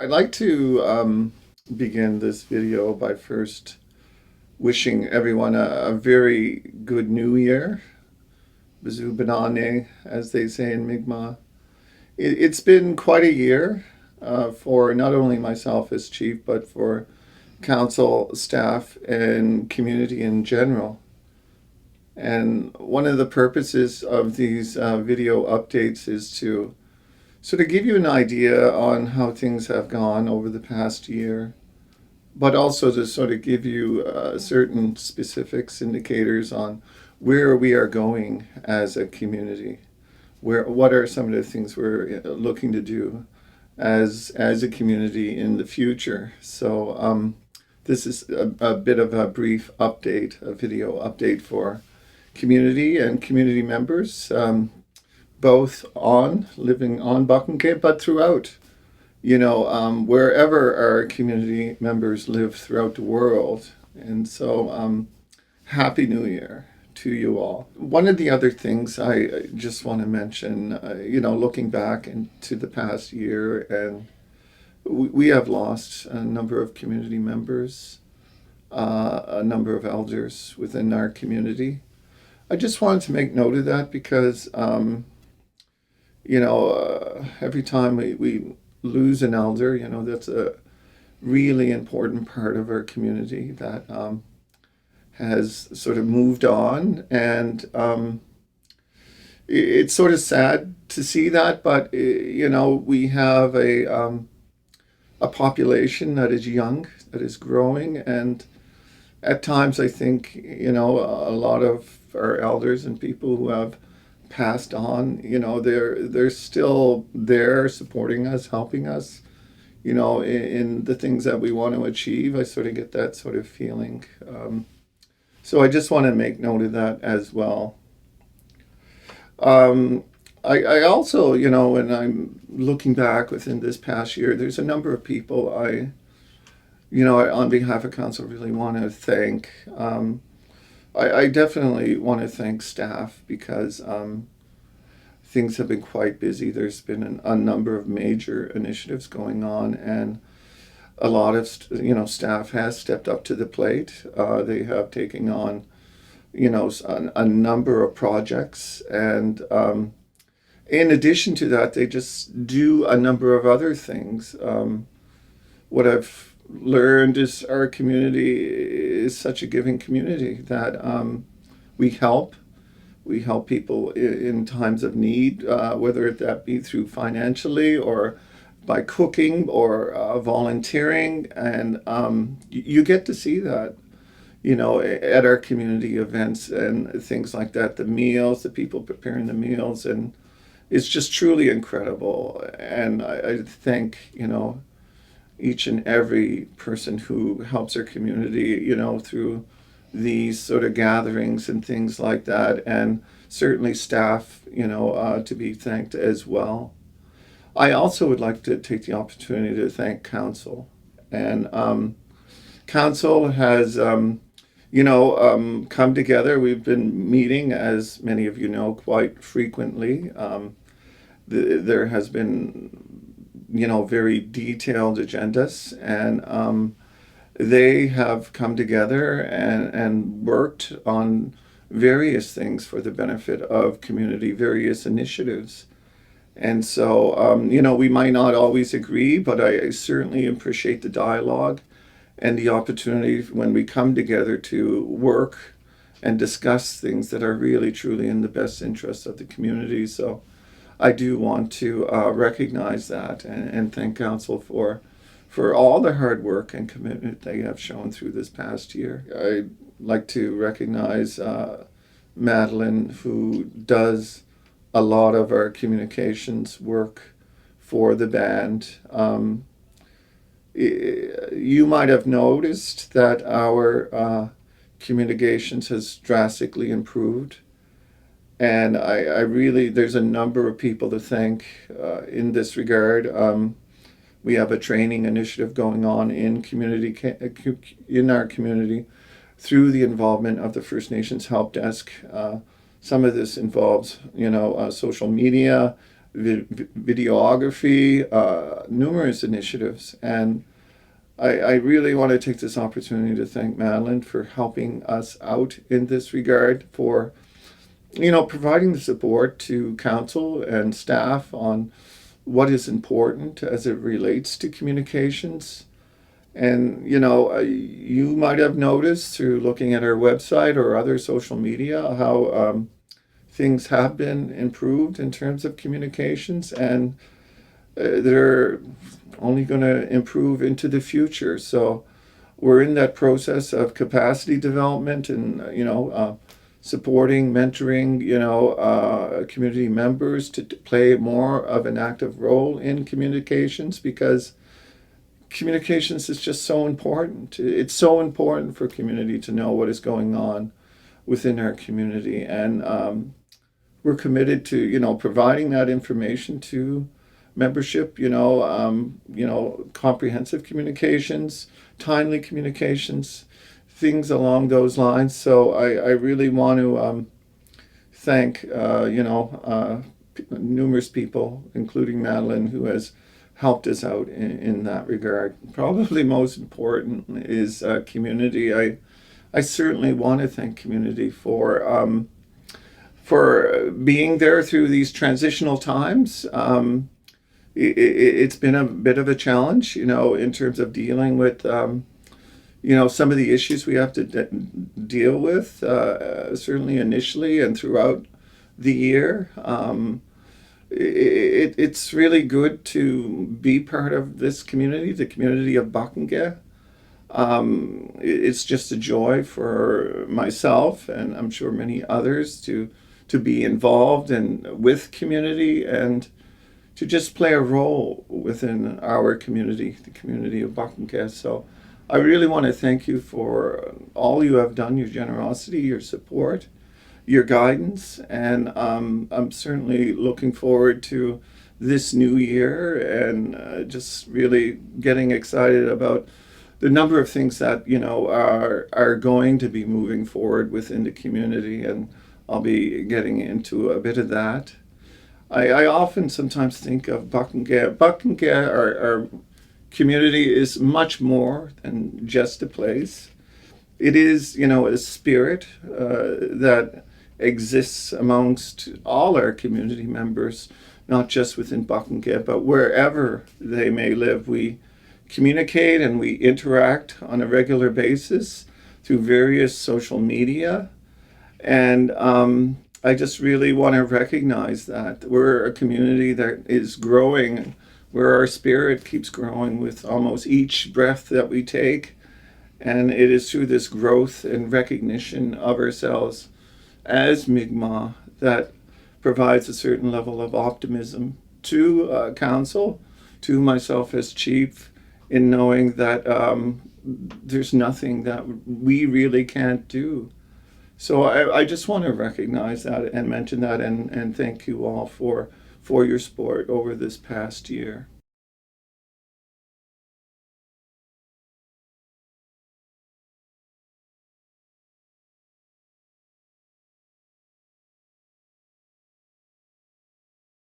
I'd like to begin this video by first wishing everyone a very good new year. Bizu Banane, as they say in Mi'kmaq. It's been quite a year for not only myself as chief, but for council, staff, and community in general. And one of the purposes of these video updates is to sort of give you an idea on how things have gone over the past year, but also to sort of give you certain specifics, indicators on where we are going as a community. What are some of the things we're looking to do as a community in the future? So this is a bit of a brief update, a video update for community and community members, both living on paq'tnkek, but throughout, wherever our community members live throughout the world. And so, Happy New Year to you all. One of the other things I just want to mention, looking back into the past year, and we have lost a number of community members, a number of elders within our community. I just wanted to make note of that because, every time we lose an elder, that's a really important part of our community that has sort of moved on. And it's sort of sad to see that, but, we have a population that is young, that is growing. And at times, I think, a lot of our elders and people who have passed on, they're still there supporting us, helping us, in the things that we want to achieve. I sort of get that sort of feeling. So I just want to make note of that as well. I also, when I'm looking back within this past year, there's a number of people on behalf of council, really want to thank. I definitely want to thank staff because things have been quite busy. There's been a number of major initiatives going on, and a lot of staff has stepped up to the plate. They have taken on a number of projects, and in addition to that, they just do a number of other things. What I've learned is our community is such a giving community that we help. We help people in times of need, whether that be through financially or by cooking or volunteering. And you get to see that, at our community events and things like that, the meals, the people preparing the meals. And it's just truly incredible. And I thank, each and every person who helps our community, through these sort of gatherings and things like that, and certainly staff, to be thanked as well. I also would like to take the opportunity to thank council. And council has, come together. We've been meeting, as many of you know, quite frequently. There has been very detailed agendas, and they have come together and worked on various things for the benefit of community, various initiatives. And so, we might not always agree, but I certainly appreciate the dialogue and the opportunity when we come together to work and discuss things that are really, truly in the best interest of the community. So I do want to recognize that and thank council for all the hard work and commitment they have shown through this past year. I'd like to recognize Madeline, who does a lot of our communications work for the band. You might have noticed that our communications has drastically improved. And I really, there's a number of people to thank in this regard. We have a training initiative going on in our community through the involvement of the First Nations Help Desk. Some of this involves, social media, videography, numerous initiatives. And I really want to take this opportunity to thank Madeline for helping us out in this regard, for providing the support to council and staff on what is important as it relates to communications. And you might have noticed through looking at our website or other social media how things have been improved in terms of communications, and they're only going to improve into the future. So we're in that process of capacity development and supporting, mentoring, community members to play more of an active role in communications, because communications is just so important. It's so important for community to know what is going on within our community, and we're committed to providing that information to membership. Comprehensive communications, timely communications, things along those lines. So I really want to thank numerous people, including Madeline, who has helped us out in that regard. Probably most important is community. I certainly want to thank community for being there through these transitional times. It's been a bit of a challenge, in terms of dealing with some of the issues we have to deal with, certainly initially and throughout the year. It's really good to be part of this community, the community of paq'tnkek. It's just a joy for myself, and I'm sure many others, to be involved and with community, and to just play a role within our community, the community of paq'tnkek. So I really want to thank you for all you have done, your generosity, your support, your guidance, and I'm certainly looking forward to this new year, and just really getting excited about the number of things that are going to be moving forward within the community, and I'll be getting into a bit of that. I often sometimes think of paq'tnkek. Paq'tnkek, our community, is much more than just a place. It is, a spirit that exists amongst all our community members, not just within paq'tnkek, but wherever they may live. We communicate and we interact on a regular basis through various social media. And I just really want to recognize that we're a community that is growing, where our spirit keeps growing with almost each breath that we take. And it is through this growth and recognition of ourselves as Mi'kmaq that provides a certain level of optimism to council, to myself as chief, in knowing that there's nothing that we really can't do. So I just want to recognize that and mention that, and thank you all for your support over this past year.